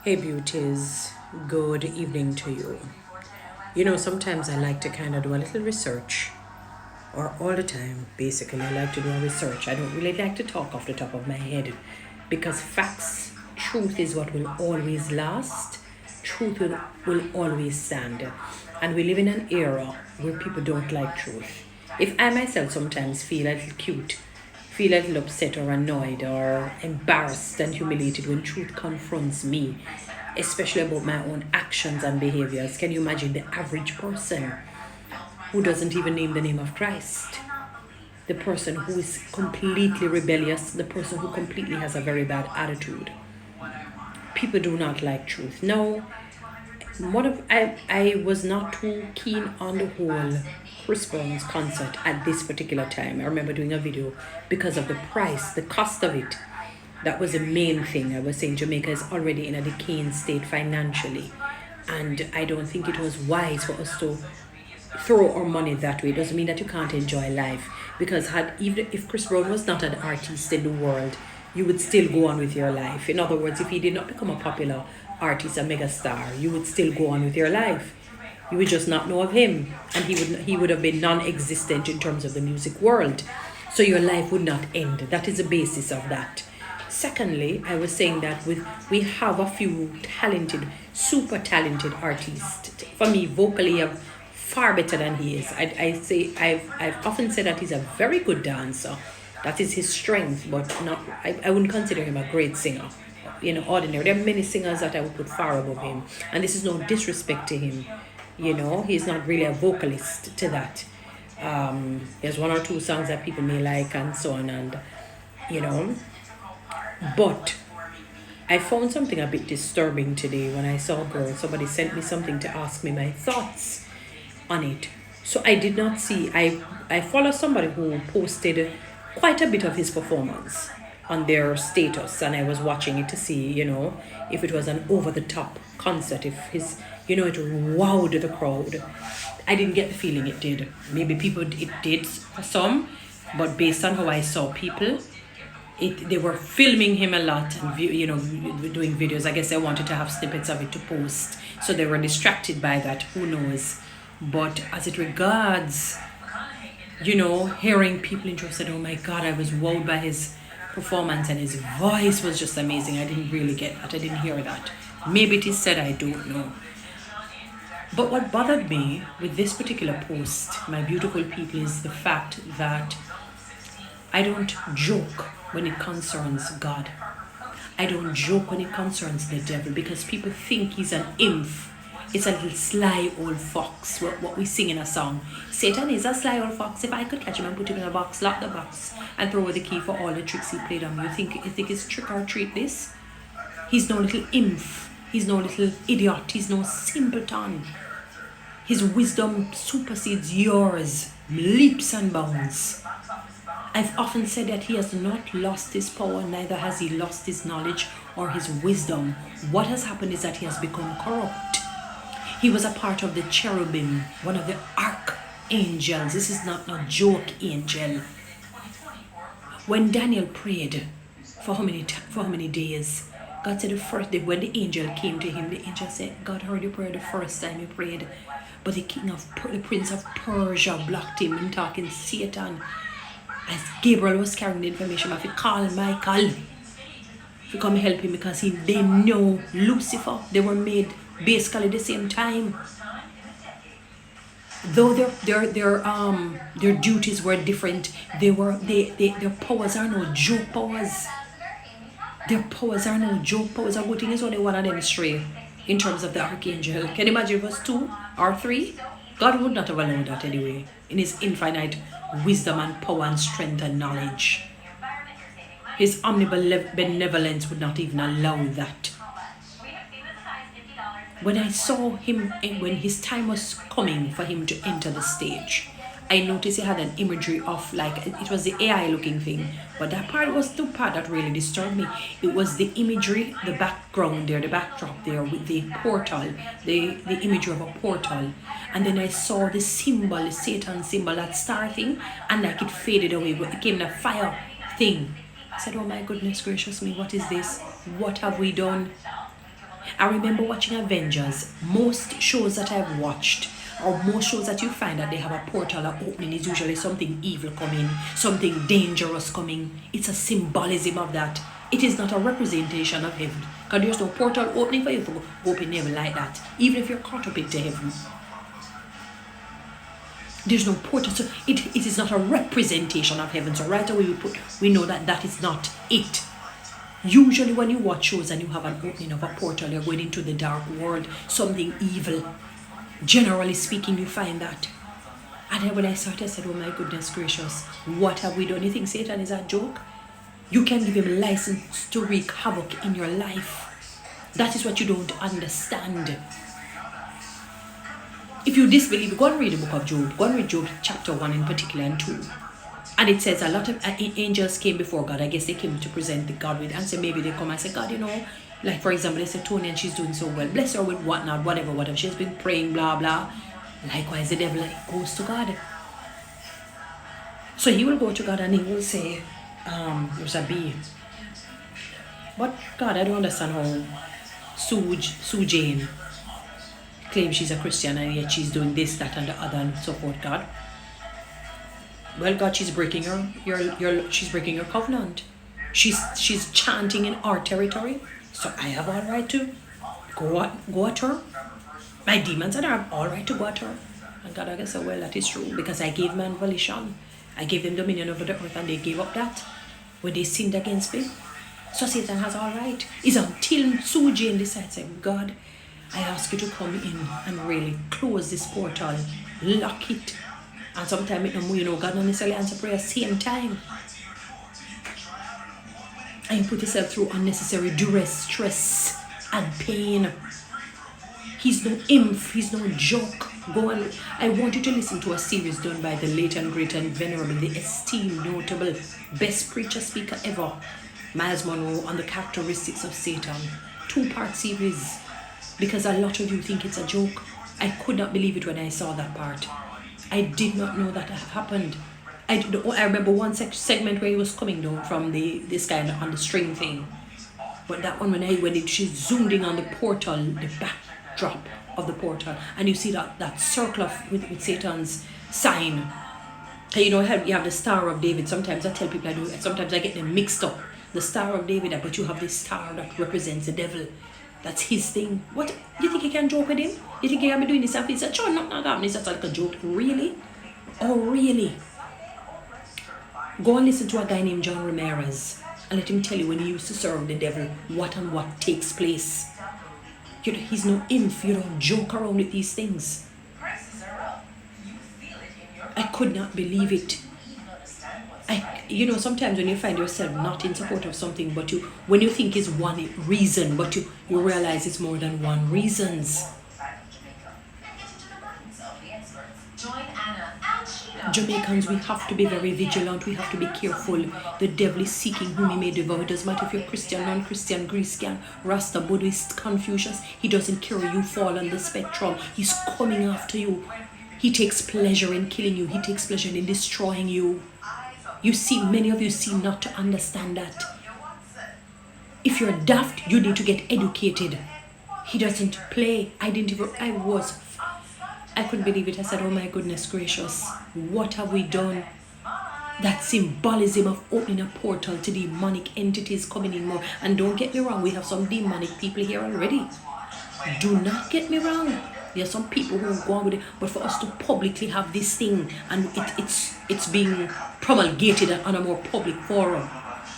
Hey beauties, good evening to you. Sometimes I like to kind of do a little research, or all the time, basically, I like to do a research. I don't really like to talk off the top of my head because facts, truth is what will always last, truth will always stand. And we live in an era where people don't like truth. If I myself sometimes feel a little cute, feel a little upset or annoyed or embarrassed and humiliated when truth confronts me, especially about my own actions and behaviors. Can you imagine the average person who doesn't even name the name of Christ? The person who is completely rebellious, the person who completely has a very bad attitude. People do not like truth. No, I was not too keen on the whole Chris Brown's concert at this particular time. I remember doing a video because of the price, the cost of it. That was the main thing. I was saying Jamaica is already in a decaying state financially, and I don't think it was wise for us to throw our money that way. It doesn't mean that you can't enjoy life, because even if Chris Brown was not an artist in the world, you would still go on with your life. In other words, if he did not become a popular artist, a mega star, you would still go on with your life. You would just not know of him, and he would have been non-existent in terms of the music world. So your life would not end. That is the basis of that. Secondly, I was saying that we have a few talented, super talented artists. For me, vocally, far better than he is. I've often said that he's a very good dancer. That is his strength, but not. I wouldn't consider him a great singer. Ordinary. There are many singers that I would put far above him, and this is no disrespect to him. He's not really a vocalist to that. There's one or two songs that people may like and so on, and you know. But I found something a bit disturbing today when I saw a girl. Somebody sent me something to ask me my thoughts on it. So I did not see. I follow somebody who posted quite a bit of his performance on their status, and I was watching it to see, if it was an over the top concert, if it wowed the crowd. I didn't get the feeling it did. Maybe it did for some, but based on how I saw people, they were filming him a lot and doing videos. I guess they wanted to have snippets of it to post, so they were distracted by that. Who knows? But as it regards, hearing people interested, oh my God, I was wowed by his performance and his voice was just amazing. I didn't really get that. I didn't hear that. Maybe it is said, I don't know. But what bothered me with this particular post, my beautiful people, is the fact that I don't joke when it concerns God. I don't joke when it concerns the devil, because people think he's an imp. It's a little sly old fox, what we sing in a song. Satan is a sly old fox. If I could catch him and put him in a box, lock the box, and throw away the key for all the tricks he played on me. You think it's trick or treat this? He's no little imp. He's no little idiot. He's no simpleton. His wisdom supersedes yours, leaps and bounds. I've often said that he has not lost his power, neither has he lost his knowledge or his wisdom. What has happened is that he has become corrupt. He was a part of the cherubim, one of the archangels. This is not a joke, angel. When Daniel prayed for how many days? God said the first day when the angel came to him, the angel said, God heard your prayer the first time you prayed, but the prince of Persia blocked him and talking Satan. As Gabriel was carrying the information, I could call Michael to come help him, because they know Lucifer. They were made basically the same time. Though their duties were different, their powers are no joke powers. Their powers are no joke powers. A good thing is only one of them stray in terms of the archangel. Can you imagine if it was 2 or 3? God would not have allowed that anyway, in his infinite wisdom and power and strength and knowledge. His omnibenevolence would not even allow that. When I saw him, when his time was coming for him to enter the stage, I noticed he had an imagery of, like, it was the AI looking thing, but that part was the part that really disturbed me. It was the imagery, the background there, the backdrop there with the portal, the imagery of a portal. And then I saw the symbol, the Satan symbol, that star thing, and like it faded away, but it came in a fire thing. I said, oh my goodness gracious me, what is this? What have we done? I remember watching Avengers. Most shows that I've watched, or most shows that you find that they have a portal or opening, is usually something evil coming, something dangerous coming. It's a symbolism of that. It is not a representation of heaven. Because there's no portal opening for you to go up in heaven like that. Even if you're caught up into heaven. There's no portal. So it is not a representation of heaven. So right away we know that that is not it. Usually when you watch shows and you have an opening of a portal, you're going into the dark world, something evil. Generally speaking, you find that. And then when I saw it, I said, oh my goodness gracious, what have we done? You think Satan is a joke? You can give him license to wreak havoc in your life. That is what you don't understand. If you disbelieve, go and read the book of Job. Go and read Job chapter 1 in particular and 2. And it says a lot of angels came before God. I guess they came to present the God with, and say maybe they come and say, God, like for example, they say Toni-Ann, she's doing so well. Bless her with whatnot, whatever. She's been praying, blah, blah. Likewise, the devil goes to God. So he will go to God and he will say, there's a bee. But God, I don't understand how Sue Jane claims she's a Christian and yet she's doing this, that, and the other, and so forth, God. Well, God, she's breaking she's breaking her covenant. She's chanting in our territory, so I have all right to go at her. My demons and I have all right to go at her. And God, I guess, well, that is true, because I gave man volition. I gave them dominion over the earth, and they gave up that when they sinned against me. So Satan has all right. It's until Sue Jane decides, God, I ask you to come in and really close this portal, lock it. And sometimes, God not necessarily answer prayer same time. And you put yourself through unnecessary duress, stress, and pain. He's no imp, he's no joke. Go on. I want you to listen to a series done by the late and great and venerable, the esteemed, notable, best preacher speaker ever, Miles Monroe, on the characteristics of Satan. 2-part series. Because a lot of you think it's a joke. I could not believe it when I saw that part. I did not know that happened. I remember one segment where he was coming down from this guy on the string thing. But that one, when she zoomed in on the portal, the backdrop of the portal, and you see that circle with Satan's sign. And you have the Star of David. Sometimes I tell people sometimes I get them mixed up. The Star of David, but you have this star that represents the devil. That's his thing. What? You think he can joke with him? You think he can be doing this and he said, sure, not that. It's just like a joke. Really? Oh, really? Go and listen to a guy named John Ramirez and let him tell you when he used to serve the devil, what and what takes place. He's no imp. You don't joke around with these things. I could not believe it. Sometimes when you find yourself not in support of something, but when you think it's one reason, but you realize it's more than one reasons. Jamaicans, we have to be very vigilant. We have to be careful. The devil is seeking whom he may devour. It doesn't matter if you're Christian, non-Christian, Greek, Rasta, Buddhist, Confucius. He doesn't care. You fall on the spectrum. He's coming after you. He takes pleasure in killing you. He takes pleasure in destroying you. Many of you seem not to understand that. If you're daft, you need to get educated. He doesn't play. I couldn't believe it. I said, oh my goodness gracious, what have we done? That symbolism of opening a portal to demonic entities coming in more. And don't get me wrong, we have some demonic people here already. Do not get me wrong. There are some people who go on with it, but for us to publicly have this thing and it's being promulgated on a more public forum.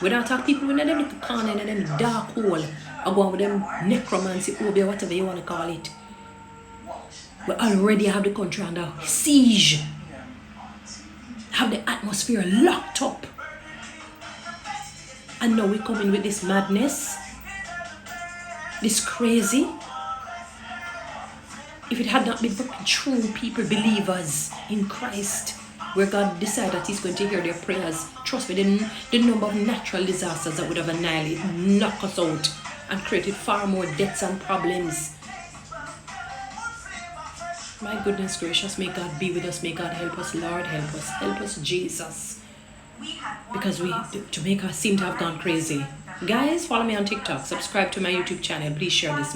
We don't talk people in them little corner, in them dark hole, or go on with them necromancy, obeah, whatever you want to call it. We already have the country under siege. Have the atmosphere locked up. And now we come in with this madness. This crazy. If it had not been for true people, believers in Christ, where God decided that he's going to hear their prayers, trust me, the number of natural disasters that would have annihilated, knocked us out, and created far more deaths and problems. My goodness gracious, may God be with us, may God help us, Lord, help us, Jesus. Because Jamaica seem to have gone crazy. Guys, follow me on TikTok, subscribe to my YouTube channel, please share this.